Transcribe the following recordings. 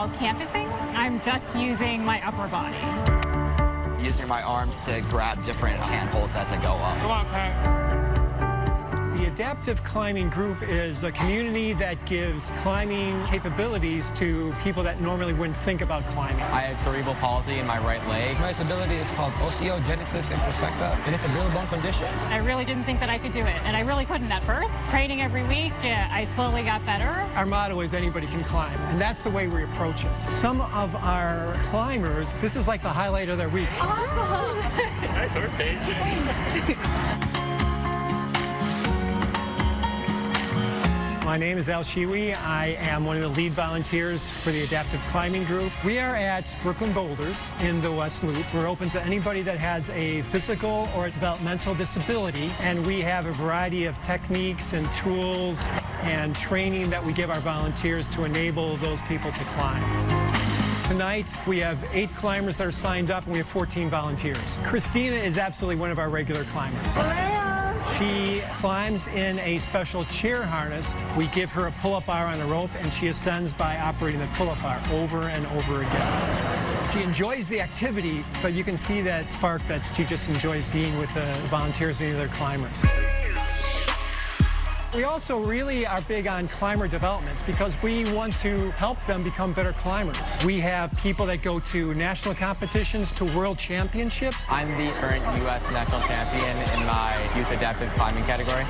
while campusing, I'm just using my upper body. Using my arms to grab different handholds as I go up. Come on, Pat. The Adaptive Climbing Group is a community that gives climbing capabilities to people that normally wouldn't think about climbing. I have cerebral palsy in my right leg. My disability is called osteogenesis imperfecta, and it's a real bone condition. I really didn't think that I could do it, and I really couldn't at first. Training every week, I slowly got better. Our motto is anybody can climb, and that's the way we approach it. Some of our climbers, this is like the highlight of their week. Nice work, Paige. My name is Al Shiwi. I am one of the lead volunteers for the Adaptive Climbing Group. We are at Brooklyn Boulders in the West Loop. We're open to anybody that has a physical or a developmental disability, and we have a variety of techniques and tools and training that we give our volunteers to enable those people to climb. Tonight, we have 8 climbers that are signed up, and we have 14 volunteers. Christina is absolutely one of our regular climbers. She climbs in a special chair harness. We give her a pull-up bar on a rope, and she ascends by operating the pull-up bar over and over again. She enjoys the activity, but you can see that spark that she just enjoys being with the volunteers and the other climbers. We also really are big on climber development because we want to help them become better climbers. We have people that go to national competitions, to world championships. I'm the current U.S. national champion in my youth adaptive climbing category.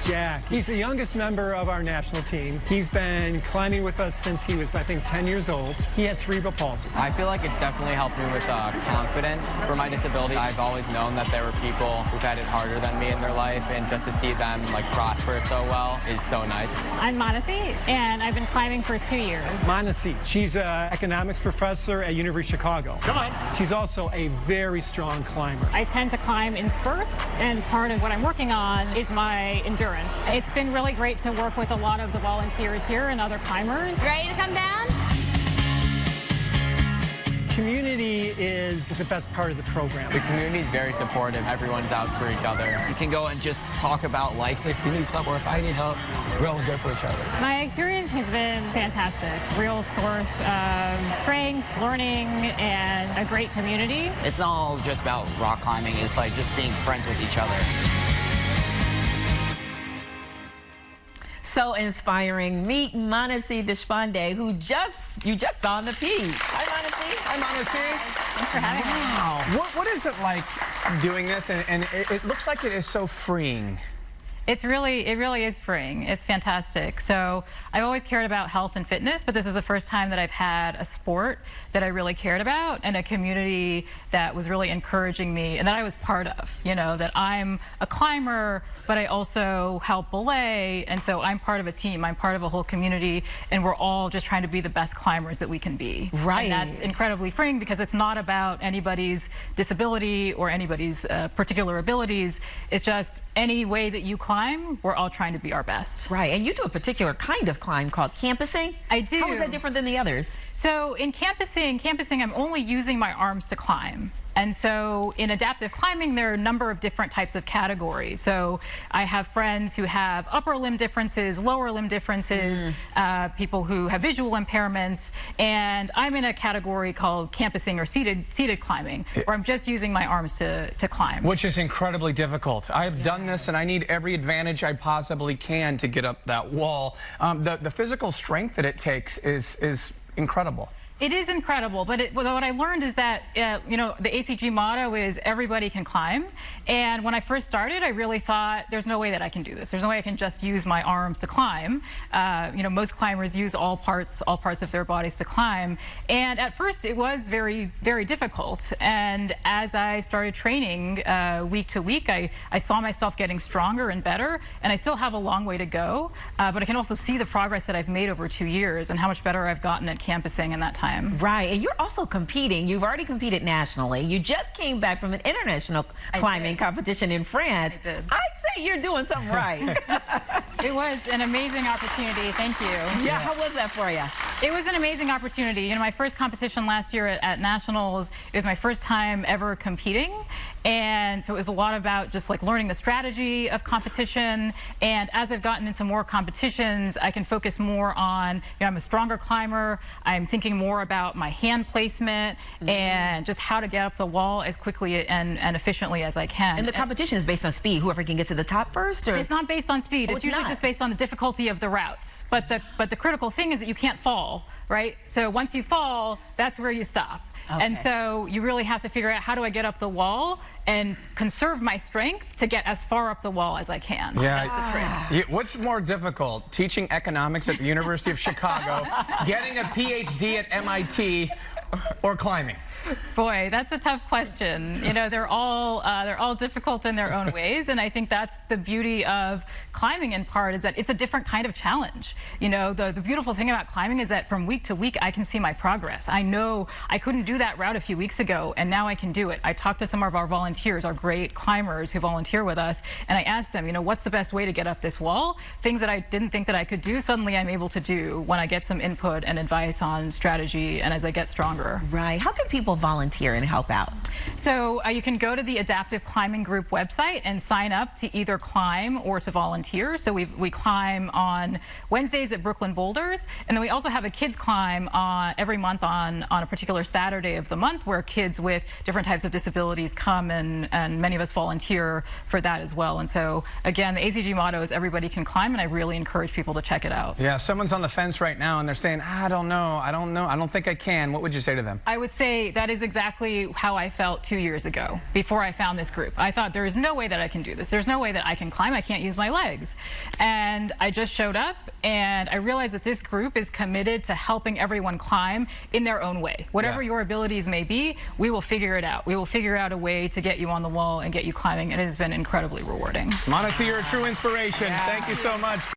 Jack, he's the youngest member of our national team. He's been climbing with us since he was, I think, 10 years old. He has cerebral palsy. I feel like it's definitely helped me with confidence for my disability. I've always known that there were people who've had it harder than me in their life, and just to see them prosper so well is so nice. I'm Manasi, and I've been climbing for 2 years. Manasi, she's an economics professor at University of Chicago. Come on. She's also a very strong climber. I tend to climb in spurts, and part of what I'm working on is my endurance. It's been really great to work with a lot of the volunteers here and other climbers. Ready to come down? Community is the best part of the program. The community is very supportive. Everyone's out for each other. You can go and just talk about life. If you need help or if I need help, we're always there for each other. My experience has been fantastic. Real source of strength, learning, and a great community. It's not all just about rock climbing. It's like just being friends with each other. So inspiring. Meet Manasi Deshpande, who you just saw in the piece. Hi, Manasi. Hi, Manasi. Thanks for having me. Wow. What is it like doing this? And it looks like it is so freeing. It really is freeing. It's fantastic. So I've always cared about health and fitness, but this is the first time that I've had a sport that I really cared about and a community that was really encouraging me and that I was part of. You know, that I'm a climber, but I also help belay, and so I'm part of a team. I'm part of a whole community, and we're all just trying to be the best climbers that we can be. Right. And that's incredibly freeing because it's not about anybody's disability or anybody's particular abilities. It's just any way that you climb, we're all trying to be our best. Right, and you do a particular kind of climb called campusing. I do. How is that different than the others? So in campusing, I'm only using my arms to climb. And so in adaptive climbing, there are a number of different types of categories. So I have friends who have upper limb differences, lower limb differences, people who have visual impairments, and I'm in a category called campusing or seated climbing, where I'm just using my arms to climb. Which is incredibly difficult. I've done this, and I need every advantage I possibly can to get up that wall. The physical strength that it takes is incredible. It is incredible, but what I learned is that, you know, the ACG motto is everybody can climb. And when I first started, I really thought there's no way that I can do this. There's no way I can just use my arms to climb. You know, most climbers use all parts of their bodies to climb. And at first, it was very, very difficult. And as I started training week to week, I saw myself getting stronger and better. And I still have a long way to go, but I can also see the progress that I've made over 2 years and how much better I've gotten at campusing in that time. Right, and you're also competing. You've already competed nationally. You just came back from an international climbing competition in France. I did. I'd say you're doing something right. It was an amazing opportunity. Thank you. Yeah, how was that for you? It was an amazing opportunity. You know, my first competition last year at Nationals, it was my first time ever competing. And so it was a lot about just like learning the strategy of competition. And as I've gotten into more competitions, I can focus more on, you know, I'm a stronger climber. I'm thinking more about my hand placement and just how to get up the wall as quickly and efficiently as I can. And the competition is based on speed. Whoever can get to the top first, or it's not based on speed. Oh, it's usually not? just based on the difficulty of the routes. But the critical thing is that you can't fall, right? So once you fall, that's where you stop. Okay. And so you really have to figure out, how do I get up the wall and conserve my strength to get as far up the wall as I can. Yeah. That's the trick. What's more difficult, teaching economics at the University of Chicago, getting a PhD at MIT, or climbing? Boy, that's a tough question. You know, they're all difficult in their own ways, and I think that's the beauty of climbing in part, is that it's a different kind of challenge. You know, the beautiful thing about climbing is that from week to week I can see my progress. I know I couldn't do that route a few weeks ago, and now I can do it. I talked to some of our volunteers, our great climbers who volunteer with us, and I asked them, you know, what's the best way to get up this wall? Things that I didn't think that I could do, suddenly I'm able to do when I get some input and advice on strategy and as I get stronger. right? How can people volunteer and help out? So you can go to the Adaptive Climbing Group website and sign up to either climb or to volunteer. So we climb on Wednesdays at Brooklyn Boulders, and then we also have a kids climb every month on a particular Saturday of the month, where kids with different types of disabilities come, and many of us volunteer for that as well. And so again, the ACG motto is everybody can climb, and I really encourage people to check it out. Yeah, if someone's on the fence right now and they're saying, I don't know, I don't think I can, what would you say to them? I would say that is exactly how I felt 2 years ago, before I found this group. I thought, there is no way that I can do this. There's no way that I can climb. I can't use my legs. And I just showed up, and I realized that this group is committed to helping everyone climb in their own way. Whatever your abilities may be, we will figure it out. We will figure out a way to get you on the wall and get you climbing. And it has been incredibly rewarding. Manasi, you're a true inspiration. Thank you so much.